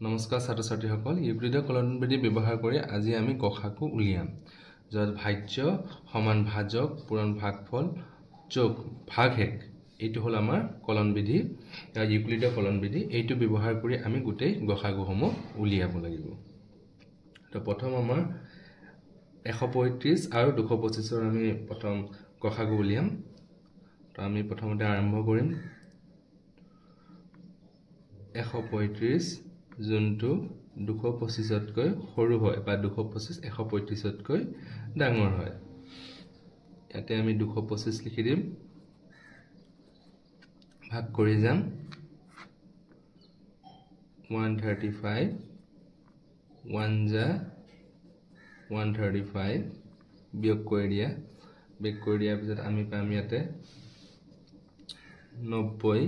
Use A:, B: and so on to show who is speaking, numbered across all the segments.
A: নমস্কাৰ ছাত্ৰ ছাত্ৰীসকল ইউক্লিডৰ কলনবিধি ব্যৱহাৰ কৰি আজি আমি গসাগু উলিয়াম য'ত ভাজ্য সমান ভাজক পূৰণ ভাগফল যোগ ভাগশেষ এইটো হ'ল আমাৰ কলনবিধি ইউক্লিডৰ কলনবিধি এইটো ব্যৱহাৰ কৰি আমি গোটেই গসাগুসমূহ উলিয়াব লাগিব তো প্ৰথম আমাৰ 135 আৰু 225 ৰ আমি প্ৰথম গসাগু উলিয়াম তো আমি প্ৰথমতে আৰম্ভ কৰিম 135 যোনটো 225 তকৈ সৰু হয় বা 225 135 তকৈ ডাঙৰ হয় ইয়াতে আমি 225 লিখি দিম ভাগ কৰি যাম 135 1 যা 135 বিয়োগ কৰি দিয়া পিছত আমি পাম ইয়াতে 90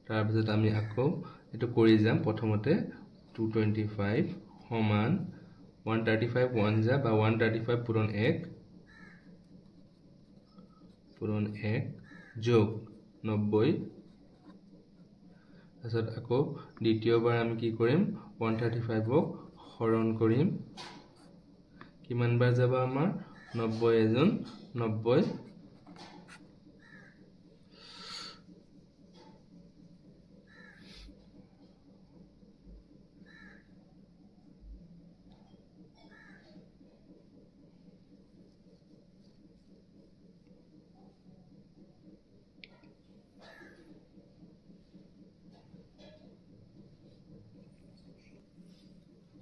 A: তাৰ পিছত আমি আকৌ এটো কৰি যাম প্ৰথমতে 225 সমান 135 1 যা বা 135 পূৰণ 1 যোগ 90 তাৰপিছত আকৌ দ্বিতীয়বাৰ আমি কি কৰিম 135 ক হৰণ কৰিম কিমান বাৰ যাব আমাৰ 90 এজন 90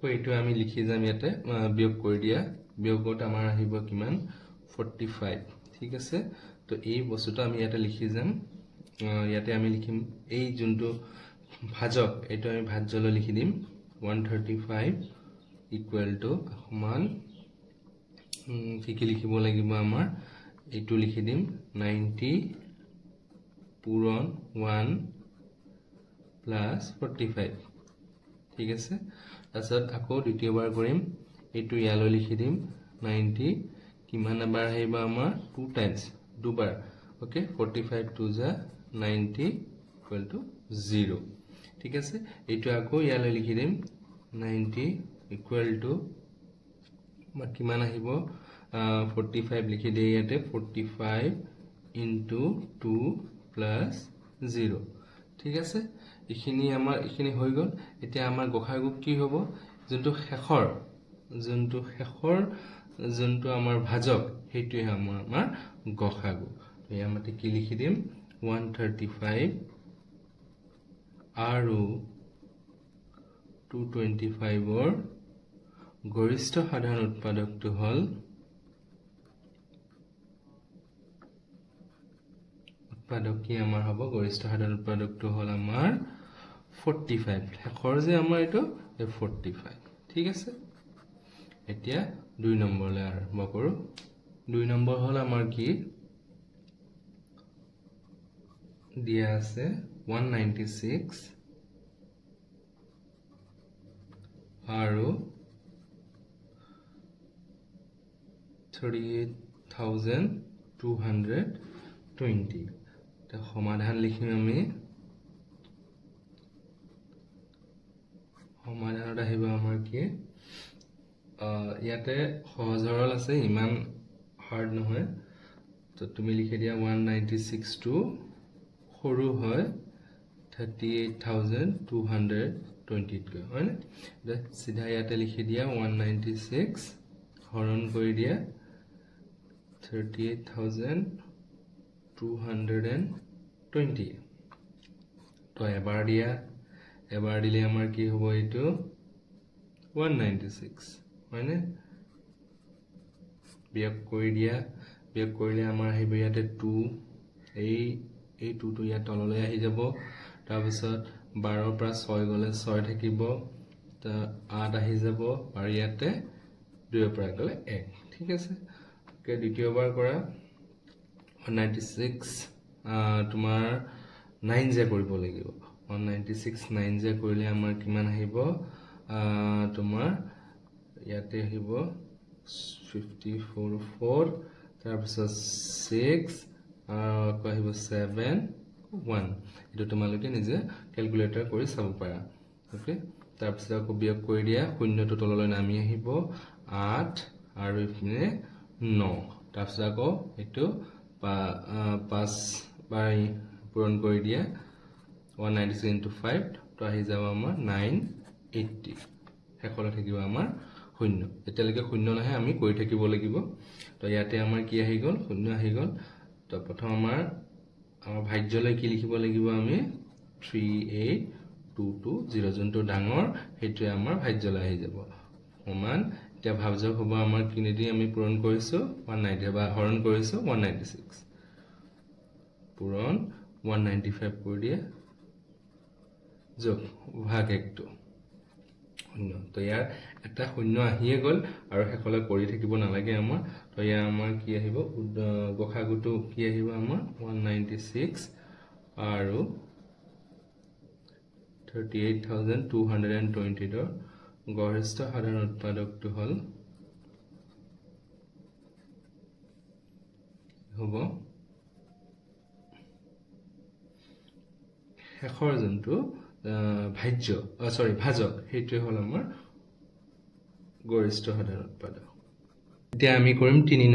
A: এইটো আমি লিখি যাম ইয়াতে বিয়োগ কৰি দিয়া বিয়োগত আমাৰ আহিব কিমান 45 ঠিক আছে তো এই বস্তুটো আমি ইয়াতে লিখি যাম ইয়াতে আমি লিখিম এই যোনটো ভাজক এইটো আমি ভাজ্যলৈ লিখি দিম 135 ইকুৱেল টু সমান কি লিখিব লাগিব আমাৰ এইটো লিখি দিম 90 পূৰণ 1 প্লাস 45 ঠিক আছে তাৰপিছত আকৌ দ্বিতীয়বাৰ কৰিম এইটো ইয়ালৈ লিখি দিম 90 কিমান বাৰ আহিব আমাৰ 2 টাইমছ দুবাৰ ওকে 45 2 যা 90 ইকুৱেল টু 0 ঠিক আছে এইটো আকৌ ইয়ালৈ লিখি দিম 90 ইকুৱেল টু কিমান আহিব 45 লিখি দিয়ে ইয়াতে 45 ইনটু 2 প্লাস 0 ঠিক আছে ইখিনি হৈ গল এতিয়া আমাৰ গসাগু কি হ'ব যোনটো শেষৰ যোনটো আমাৰ ভাজক হেইটোই আমাৰ গসাগু তো ইয়াতে কি লিখি দিম 135 আৰু 225 ৰ গৰিষ্ঠ সাধাৰণ উৎপাদকটো হ'ল উৎপাদক কি আমাৰ হ'ব গৰিষ্ঠ সাধাৰণ উৎপাদকটো হ'ল আমাৰ 45 শেষৰ যে আমাৰ এটো 45 ঠিক আছে এতিয়া 2 নম্বৰলৈ আৰম্ভ কৰো 2 নম্বৰ হ'ল আমাৰ কি দিয়া আছে 196 আৰু 38,220 তা সমাধান লিখিম আমি সমাধানত আহিব আমাৰ কি ইয়াতে সহজ সৰল আছে ইমান হাৰ্ড নহয় তো তুমি লিখি দিয়া 196 টো সৰু হয় 38,220 কৈ হয় না সিধা ইয়াতে লিখি দিয়া 196 হৰণ কৰি দিয়া 38,220 তো এবাৰ দিলে আমাৰ কি হ'ব এইটো 196 হয়নে বিয়োগ কৰি দিয়া বিয়োগ কৰিলে আমাৰ আহিব ইয়াতে 2 এই 2 টো ইয়াত তললৈ আহি যাব তাৰ পিছত 12 ৰ পৰা 6 গলে 6 থাকিব তা 8 আহি যাব আৰু ইয়াতে 2 ৰ পৰা গলে 1 ঠিক আছে কে দ্বিতীয়বাৰ কৰা 196 তোমাৰ 9 যে কৰিব লাগিব 196 9 যে কৰিলে আমাৰ কিমান আহিব তোমাৰ ইয়াতে আহিব 54 4 তাৰ পিছত 6 আকৌ আহিব 7 1 এটো তোমালোকে নিজে ক্যালকুলেটৰ কৰি চাব পাৰা ওকে তাৰপিছত আকৌ বিয়োগ কৰি দিয়া শূন্যটো তললৈ নামি আহিব 8 আৰু ইপিনে 9 তাৰপিছত আকৌ এইটো 5 বাৰ পূৰণ কৰি দিয়া 196 into 5 তো আহি যাব আমাৰ 980 শেষলৈ থাকিব আমাৰ শূন্য এতিয়ালৈকে শূন্য নাহে আমি কৰি থাকিব লাগিব তো ইয়াতে আমাৰ কি আহি গ'ল শূন্য আহি গ'ল তো প্ৰথম আমাৰ ভাজ্যলৈ কি লিখিব লাগিব আমি 38220 যোনটো ডাঙৰ হেইটো আমাৰ ভাজ্যলৈ আহি যাব সমান এতিয়া ভাজক হ'ব আমাৰ কিনেদি আমি পূৰণ কৰিছো 190 বা হৰণ কৰিছো 196 পূৰণ 195 কৰি দিয়ে যোগ ভাগ 1 টো শূন্য তো ইয়াৰ এটা শূন্য আহিয়ে গ'ল আৰু শেষলৈ কৰি থাকিব নালাগে আমাৰ তো ইয়াৰ আমাৰ কি আহিব গসাগুটো কি আহিব আমাৰ 196 আৰু 38220 ৰ গৰিষ্ঠ সাধাৰণ উৎপাদকটো হল হ'ব শেষৰ যোনটো ভাজক হেইটোৱে হল আমাৰ গৰিষ্ঠ সাধাৰণ উৎপাদক এতিয়া আমি কৰিম 3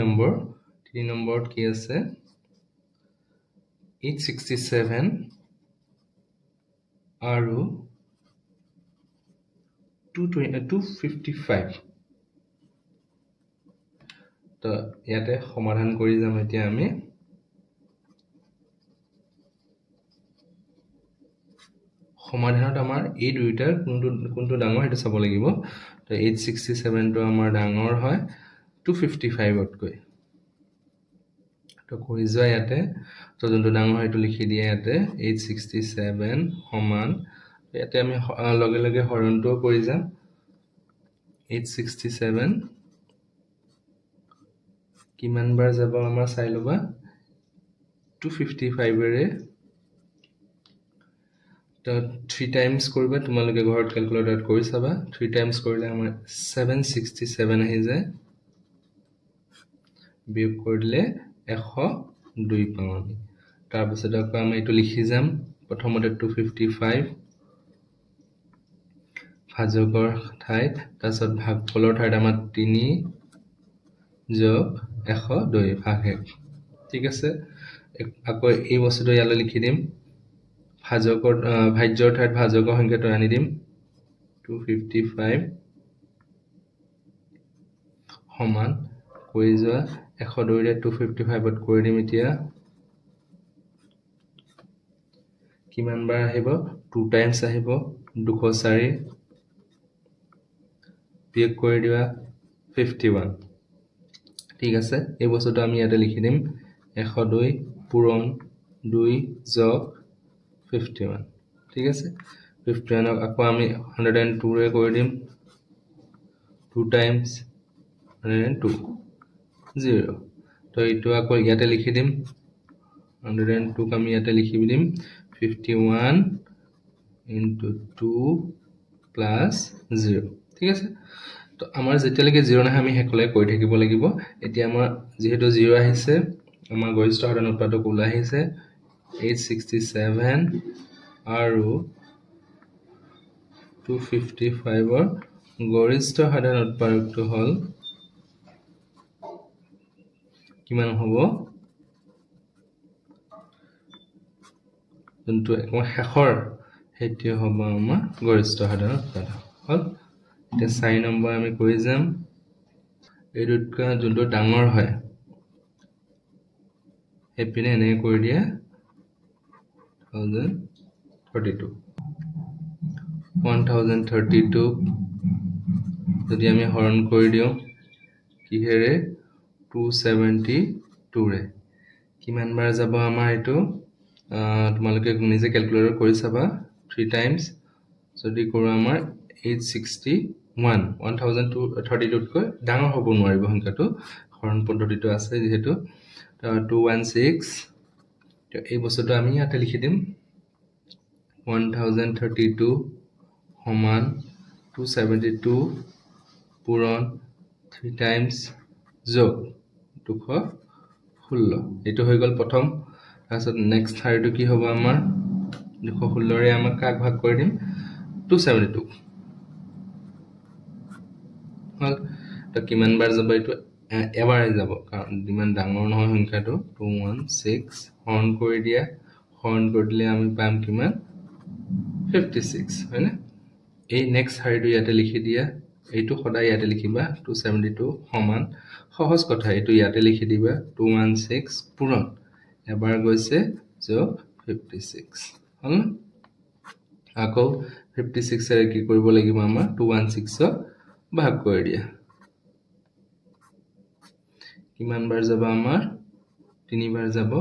A: নম্বৰত কি আছে 867 আৰু 255 তো ইয়াতে সমাধান কৰি যাম এতিয়া আমি সমাধানত আমাৰ এই দুইটাৰ কোনটো ডাঙৰ হেতু চাব লাগিব তো 867 টো আমাৰ ডাঙৰ হয় 255 তকৈ তো কৰি যোৱা ইয়াতে তো যোনটো ডাঙৰ হেতু লিখি দিয়া ইয়াতে 867 সমান ইয়াতে আমি লগে লগে হৰণটো কৰি যাম 867 কিমান বাৰ যাব আমাৰ চাই লবা 255 ৰে তো 3 টাইমছ কৰিবা তোমালোকে ঘৰত ক্যালকুলেটৰত কৰি চাবা 3 টাইমছ কৰিলে আমাৰ 767 আহি যায় বিয়োগ কৰিলে 102 পাম আমি তাৰ পিছত আকৌ আমি এটো লিখি যাম প্ৰথমতে 255 ভাজকৰ ঠাইত তাৰপিছত ভাগফলৰ ঠাইত আমাৰ 3 যোগ 102 ভাগ 1 ঠিক আছে আকৌ এই বস্তুটো ইয়ালৈ লিখি দিম ভাজকৰ ভাজ্যৰ ঠাইত ভাজকৰ সংখ্যাটো আনি দিম 255 সমান কৰি যোৱা 102 ৰে 255 ত কৰি দিম এতিয়া কিমান বাৰ আহিব 2 টাইমছ আহিব 204 বিয়োগ কৰি দিবা 51 ঠিক আছে এই বস্তুটো আমি ইয়াতে লিখি দিম 102 পূৰণ 2 যোগ 51 ঠিক আছে 51 আকৌ আমি 102 ৰে কৰি দিম 2 টাইমছ 102 0 তো এইটো আকৌ ইয়াতে লিখি দিম 102 আমি ইয়াতে লিখি দিম 51 into 2 plus 0 ঠিক আছে তো আমাৰ যেতিয়ালৈকে 0 নাহে আমি হেকলৈ কৰি থাকিব লাগিব এতিয়া আমাৰ যেহেতু 0 আহিছে আমাৰ গৰিষ্ঠ সাধাৰণ উৎপাদক ওলাই আহিছে 867 আৰু 255 ৰ গৰিষ্ঠ সাধাৰণ উৎপাদকটো হল কিমান হ'ব যোনটো একমাত্ৰ শেষৰ হেতু হ'ব আমাৰ গৰিষ্ঠ সাধাৰণ উৎপাদক হল এতিয়া 4 নম্বৰ আমি কৰি যাম এই দুটা যোনটো ডাঙৰ হয় এপিনে এনে কৰি দিয়া 1032 যদি আমি হৰণ কৰি দিও কিহেৰে 272 ৰে কিমান বাৰ যাব আমাৰ এটো তোমালোকে নিজে ক্যালকুলেটৰ কৰি চাবা 3 টাইমছ যদি কৰো আমাৰ 861 1032 তকৈ ডাঙৰ হ'ব নোৱাৰিব সংখ্যাটো হৰণ পদ্ধতিটো আছে যেহেতু 216 এই বস্তুটো আমি ইয়াতে লিখি দিম 1032 সমান 272 পূৰণ 3 টাইমছ যোগ 216 এইটো হৈ গ'ল প্ৰথম তাৰপিছত নেক্সট থাৰ্ডটো কি হ'ব আমাৰ 216 ৰে আমাক কাক ভাগ কৰি দিম 272 হল তো কিমান বাৰ যাব এইটো এবাৰে যাব কাৰণ ইমান ডাঙৰ নহয় সংখ্যাটো 216 হৰণ কৰি দিয়া হৰণ কৰি দিলে আমি পাম কিমান 56 হয়নে এই নেক্সট শাৰীটো ইয়াতে লিখি দিয়া এইটো সদায় ইয়াতে লিখিবা 272 সমান সহজ কথা এইটো ইয়াতে লিখি দিবা 216 পূৰণ এবাৰ গৈছে যোগ 56 হল আকৌ 56 এৰে কি কৰিব লাগিব আমাৰ 216 ভাগ কৰি দিয়া কিমান বাৰ যাব আমাৰ তিনিবাৰ যাব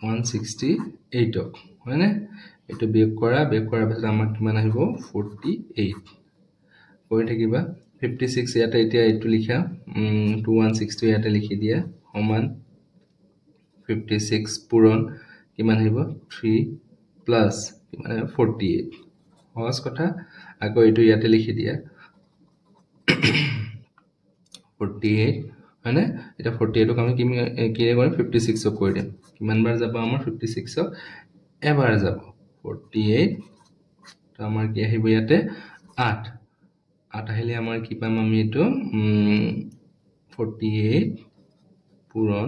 A: 168 হয়নে এটো বিয়োগ কৰাৰ পিছত আমাৰ কিমান আহিব 48 কৰি থাকিবা 56 ইয়াতে এতিয়া এটো লিখা 216 ইয়াতে লিখি দিয়া সমান 56 পূৰণ কিমান আহিব 3 প্লাস কিমান 48 সহজ কথা আকৌ এটো ইয়াতে লিখি দিয়া 48 হয়নে এটা 48 ক আমি কিনে কৰি 56 ক কৰি দিম কিমান বাৰ যাব আমাৰ 56 ক এবাৰ যাব 48 তো আমাৰ কি আহিব ইয়াতে 8 আহিলে আমাৰ কি পাম আমি এটো 48 পূৰণ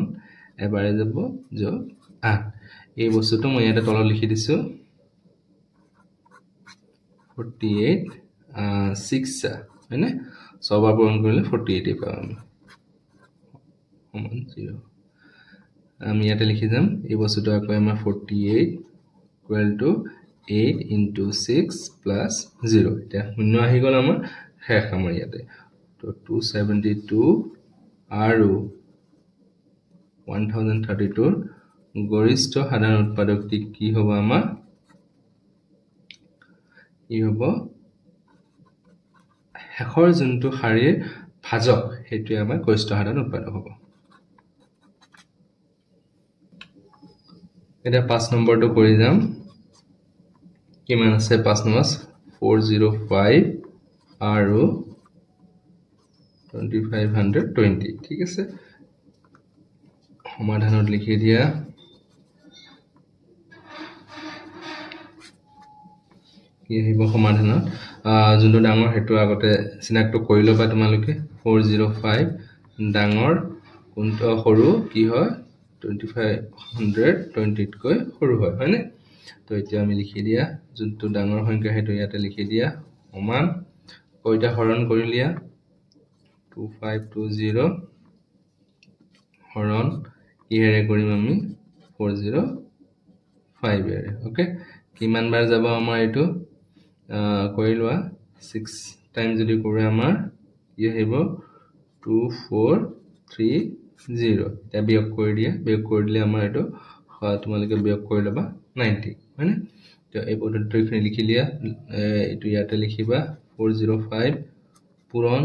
A: এবাৰে যাব যোগ 8 এই বস্তুটো মই ইয়াতে তলত লিখি দিছো 48 6 হয়নে সবাৰ পূৰণ কৰিলে 48 পাম আমি সমান 0 আমি ইয়াতে লিখি যাম এই বস্তুটো আকৌ আমাৰ 48 ইকুৱেল টু 8 into 6 plus 0 এটা শূন্য আহি গল আমাৰ শেষ আমাৰ ইয়াতে তো 272 আৰু 1032 গৰিষ্ঠ সাধাৰণ উৎপাদকটি কি হ'ব আমাৰ ই হ'ব শেষৰ যোনটো শাৰীৰ ভাজক হেতুৱে আমাৰ গৰিষ্ঠ সাধাৰণ উৎপাদক হ'ব এটা 5 নম্বৰটো কৰি যাম কিমান আছে 5 নম্বৰ 405 আৰু 2520 ঠিক আছে সমাধানত লিখি দিয়া কি আহিব সমাধানত যোনটো ডাঙৰ হেতু আগতে চিনাক্ত কৰি লবা তোমালোকে 405 ডাঙৰ কোনটো সৰু কি হয় 2520 কৈ সৰু হয় হয়নে তো এতিয়া আমি লিখি দিয়া যোনটো ডাঙৰ সংখ্যা হেতু ইয়াতে লিখি দিয়া সমান কয়টা হৰণ কৰিলিয়া 2520 হৰণ কিহেৰে কৰিম আমি 405 এৰে ওকে কিমান বাৰ যাব আমাৰ এটো কৰি লোৱা 6 টাইম যদি কৰে আমাৰ ই আহিব 2430 এটা বিয়োগ কৰি দিয়া বিয়োগ কৰি দিলে আমাৰ এটো তোমালোকে বিয়োগ কৰি লবা 90 হয়নে তো এই পদ্ধতিটো লিখি লিয়া এটো ইয়াতে লিখিবা 405 পূৰণ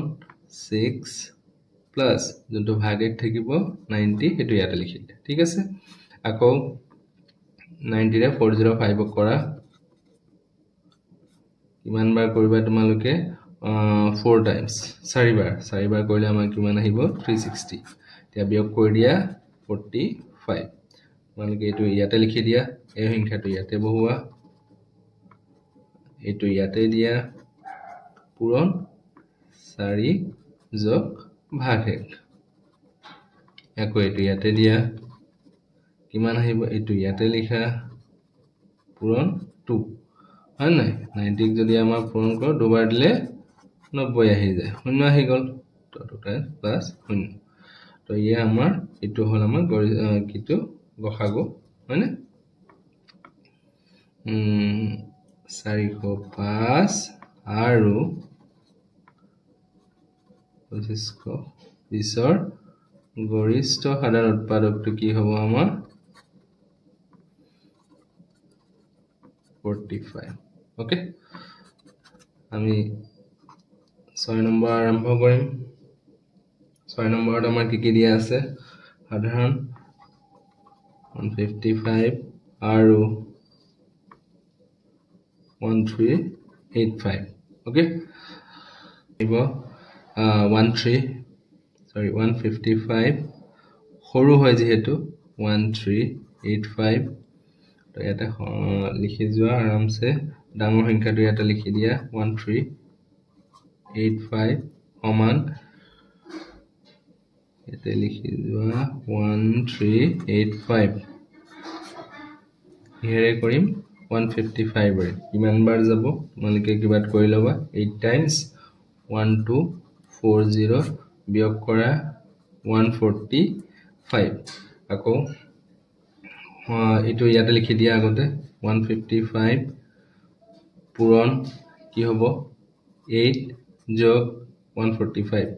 A: 6 প্লাস যোনটো ভাগেত থাকিব 90 এটো ইয়াতে লিখি দিয়া ঠিক আছে আকৌ 90 ৰে 405 কৰা কিমান বাৰ কৰিবা তোমালোকে 4 টাইমছ 4 বাৰ কৰিলে আমাৰ কিমান আহিব 360 এতিয়া বিয়োগ কৰি দিয়া 45 তোমালোকে এটো ইয়াতে লিখি দিয়া এই সংখ্যাটো ইয়াতে বহুৱা এটো ইয়াতে দিয়া পূৰণ 4 যোগ ভাগ 1 আকৌ এটো ইয়াতে দিয়া কিমান আহিব এটো ইয়াতে লিখা পূৰণ 2 হয় নাই 90 যদি আমাৰ পূৰণ কৰ দুবাৰ দিলে 90 আহি যায় শূন্য আহি গল তো টোটাল প্লাস শূন্য তো ইয়ে আমাৰ এটো হল আমাৰ কিটো গসাগু হয় না 405 আৰু 2520 গৰিষ্ঠ সাধাৰণ উৎপাদকটো কি হ'ব আমাৰ 45 ওকে আমি 6 নম্বৰ আৰম্ভ কৰিম 6 নম্বৰত আমাৰ কি দিয়া আছে সাধাৰণ 155 আৰু 1385 ওকে ইব 155 সৰু হয় যেহেতু 1385 তো এটা লিখি যোৱা আৰামছে ডাঙৰ সংখ্যাটো ইয়াতে লিখি দিয়া 1385 সমান ইয়াতে লিখি যোৱা 1385 হেৰে কৰিম 155 ৰে কিমান বাৰ যাব তোমালোকে কিবাত কৰি লবা 8 টাইমছ 1240 বিয়োগ কৰা 145 আকৌ এটো ইয়াতে লিখি দিয়া আগতে 155 পূৰণ কি হ'ব 8 যোগ 145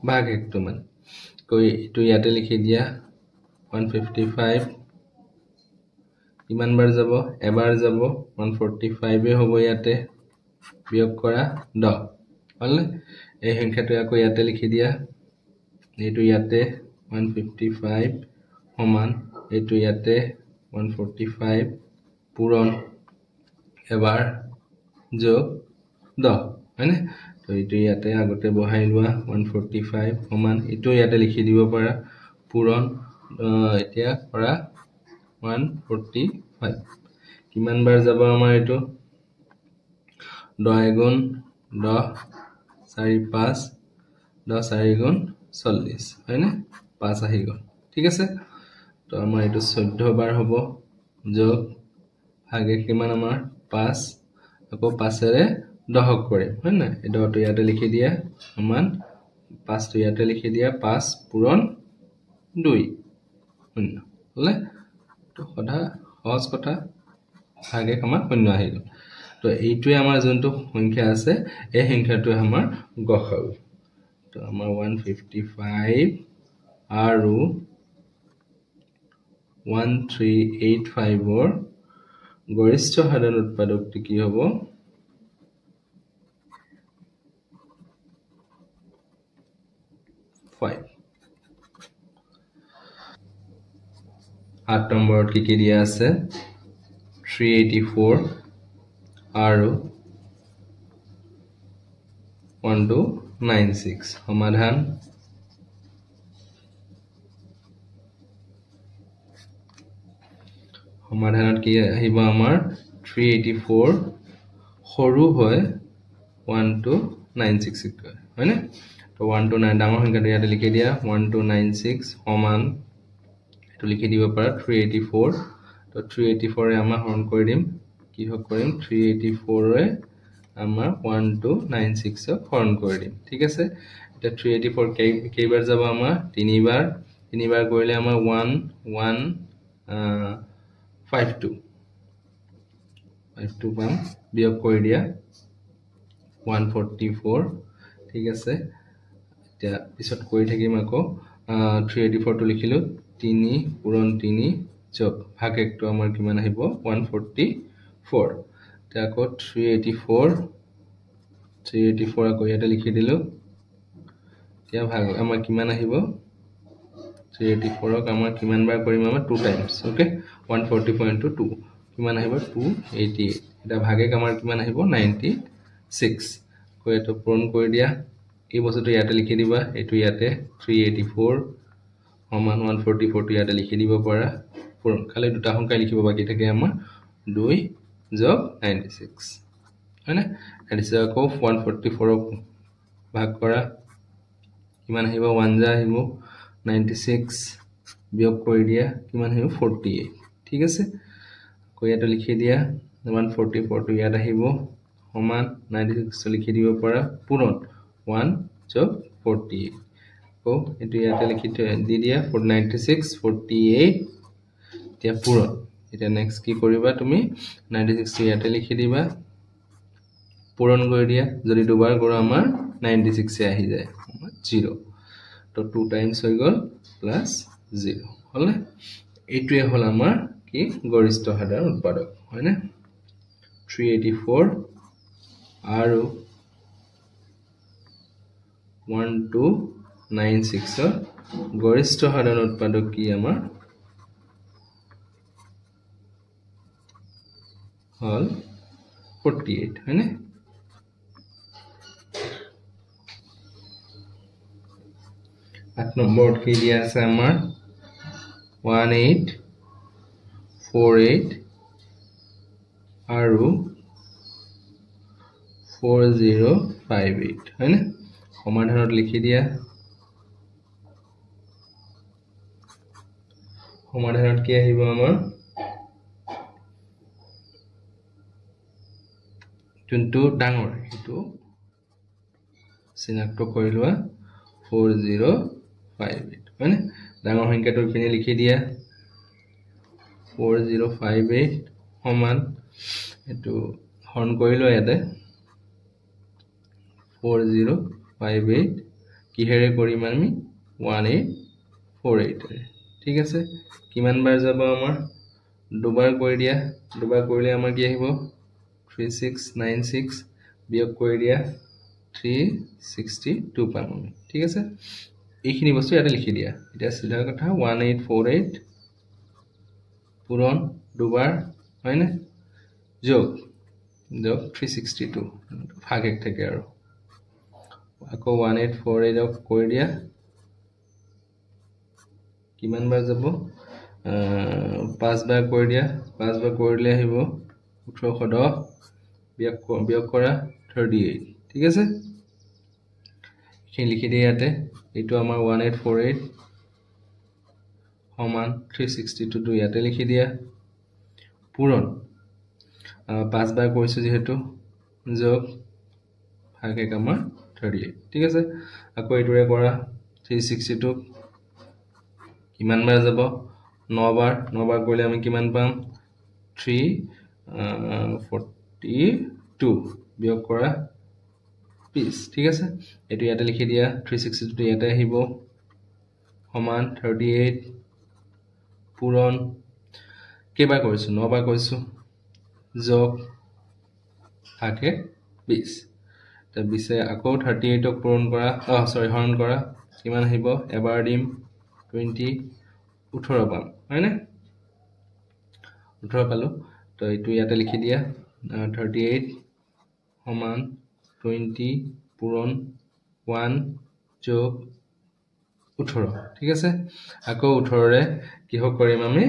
A: ভাগ একটো মান কই এটো ইয়াতে লিখি দিয়া 155 কিমান বাৰ যাব এবাৰ যাব 145 এ হ'ব ইয়াতে বিয়োগ কৰা 10 হলনে এই সংখ্যাটো আকৌ ইয়াতে লিখি দিয়া এটো ইয়াতে 155 সমান এটো ইয়াতে 145 পূৰণ এবাৰ যোগ 10 হয়নে তো এটো ইয়াতে আগতে বহাই লোৱা 145 সমান এটো ইয়াতে লিখি দিব পাৰা পূৰণ এতিয়া কৰা 145 কিমান বাৰ যাব আমাৰ এটো 10 গুণ 10 4 5 10 4 গুণ 40 হয়নে 5 আহি গল ঠিক আছে তো আমাৰ এটো 14 বাৰ হ'ব যোগ ভাগে কিমান আমাৰ 5 আকৌ 5 ৰে 10 কৰিম হয় না এই 10 টো ইয়াতে লিখি দিয়া সমান 5 টো ইয়াতে লিখি দিয়া 5 পূৰণ 2 শূন্য হলে তো সদা সহজ কথা ভাগে আমাৰ শূন্য আহি গল তো এইটোৱে আমাৰ যোনটো সংখ্যা আছে এই সংখ্যাটো আমাৰ গসাউ তো আমাৰ 155 আৰু 1385 ৰ গৰিষ্ঠ সাধাৰণ উৎপাদকটো কি হ'ব 5 8 নম্বৰত কি কি দিয়া আছে 384 আৰু 1296 সমাধান সমাধানত কি আহিব আমাৰ 384 সৰু হয় 1296 হয় না তো 129 ডাঙৰ সংখ্যাটো ইয়াতে লিখি দিয়া 1296 সমান এটো লিখি দিব পাৰা 384 তো 384 ৰে আমাৰ হৰণ কৰি দিম কি হক কৰিম 384 ৰে আমাৰ 1296 ক হৰণ কৰি দিম ঠিক আছে এটা 384 কেইবাৰ যাব আমাৰ তিনিবাৰ কৰিলে আমাৰ 52 পাম বিয়োগ কৰি দিয়া 144 ঠিক আছে এতিয়া পিছত কৰি থাকিম আকৌ 384 টো লিখিলো 3 পূৰণ 3 যোগ ভাগ একটো আমাৰ কিমান আহিব 144 তে আকৌ 384 আকৌ ইয়াতে লিখি দিলো এতিয়া ভাগ আমাৰ কিমান আহিব 384 ক আমাৰ কিমান বাৰ কৰিম আমাৰ 2 টাইমছ ওকে 140.2 কিমান আহিব 288 এটা ভাগে আমাৰ কিমান আহিব 96 কো এটো পূৰণ কৰি দিয়া এই বস্তুটো ইয়াতে লিখি দিবা এটো ইয়াতে 384 সমান 144 টো ইয়াতে লিখি দিব পাৰা পূৰণ খালি দুটা সংখ্যা লিখিব বাকি থাকে আমাৰ 2 যোগ 96 হয়নে এদিছে আকৌ 144 ভাগ কৰা কিমান আহিব 1 যা আহিব 96 বিয়োগ কৰি দিয়া কিমান আহিব 48 ঠিক আছে কো ইয়াতে লিখি দিয়া 144 টো ইয়াত আহিব সমান 96 লিখি দিব পাৰা পূৰণ 1 যোগ 48 কো এটো ইয়াতে লিখি দি দিয়া 96 48 এতিয়া পূৰণ এটা নেক্সট কি কৰিবা তুমি 96 টো ইয়াতে লিখি দিবা পূৰণ কৰি দিয়া যদি দুবাৰ কৰা আমাৰ 96 এ আহি যায় 0 তো 2 টাইমছ হৈ গল প্লাস 0 হল এইটোৱে হল আমাৰ কি গৰিষ্ঠ সাধাৰণ উৎপাদক হয়নে 384 আৰু 1296 ৰ গৰিষ্ঠ সাধাৰণ উৎপাদক কি আমাৰ হল 48 হয়নে 8 নম্বৰত কি দিয়া আছে আমাৰ 1848 আৰু 4058 হয়নে সমাধানত লিখি দিয়া সমাধানত কি আহিব আমাৰ যোনটো ডাঙৰ সেইটো চিনাক্ত কৰি লোৱা 4058 হয়নে ডাঙৰ সংখ্যাটো ইপিনে লিখি দিয়া 4058 সমান এটো হৰণ কৰি লোৱা ইয়াতে 4058 কিহেৰে কৰিম আমি 1848 ঠিক আছে কিমান বাৰ যাব আমাৰ দুবাৰ কৰি দিয়া দুবাৰ কৰিলে আমাৰ কি আহিব 3696 বিয়োগ কৰি দিয়া 362 পাম আমি ঠিক আছে এইখিনি বস্তু ইয়াতে লিখি দিয়া এটা সিধা কথা 1848 পূৰণ দুবাৰ হয়নে যোগ 362 ভাগ এক থাকে আৰু আকৌ 1848 কৰি দিয়া কিমান বাৰ যাব 5 বাৰ কৰি দিয়া 5 বাৰ কৰিলে আহিব 1810 বিয়োগ কৰা 38 ঠিক আছে এই লিখি দিয়া ইয়াতে এইটো আমাৰ 1848 সমান 362 ইয়াতে লিখি দিয়া পূৰণ 5 বাৰ কৰিছো যেহেতু যোগ ভাগ এক আমাৰ 38 ঠিক আছে আকৌ এইটোৰে কৰা 362 কিমান বাৰ যাব 9 বাৰ কৰিলে আমি কিমান পাম 342 বিয়োগ কৰা 20 ঠিক আছে এটো ইয়াতে লিখি দিয়া 362 ইয়াতে আহিব সমান 38 পূৰণ কেইবাৰ কৰিছো 9 বাৰ কৰিছো যোগ ভাগে 20 তা 20 এ আকৌ 38 ক পূৰণ কৰা হৰণ কৰা কিমান আহিব এবাৰ দিম 20 18 পাম হয়নে 18 পালো তো এইটো ইয়াতে লিখি দিয়া 38 সমান 20 পূৰণ 1 যোগ 18 ঠিক আছে আকৌ 18 ৰে কি হক কৰিম আমি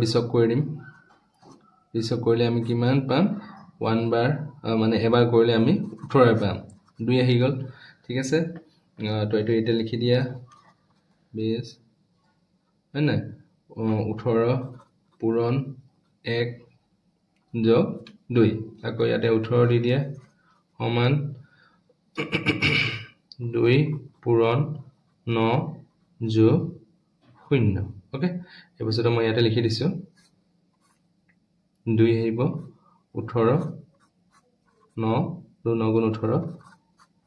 A: বিছক কৰি দিম বিছক কৰিলে আমি কিমান পাম 1 বাৰ মানে এবাৰ কৰিলে আমি 18 পাম 2 আহি গল ঠিক আছে তো এটো এটা লিখি দিয়া 20 হয় না 18 পূৰণ 1 যোগ 2 আকৌ ইয়াতে 18 দি দিয়া সমান 2 পূৰণ 9 যোগ 0 ওকে এই বস্তুটো মই ইয়াতে লিখি দিছো 2 আহিব 18 9 2 9 গুণ 18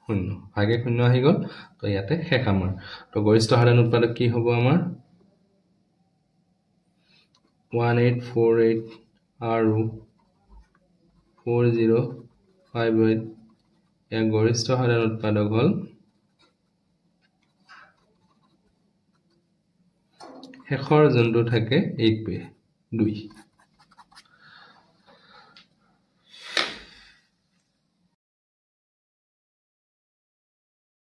A: 0 ভাগে 0 আহি গল তো ইয়াতে শেষ আমাৰ তো গৰিষ্ঠ সাধাৰণ উৎপাদক কি হ'ব আমাৰ 1848 আৰু 4058 ইয়াৰ গৰিষ্ঠ সাধাৰণ উৎপাদক হল শেষৰ যোনটো থাকে 8 2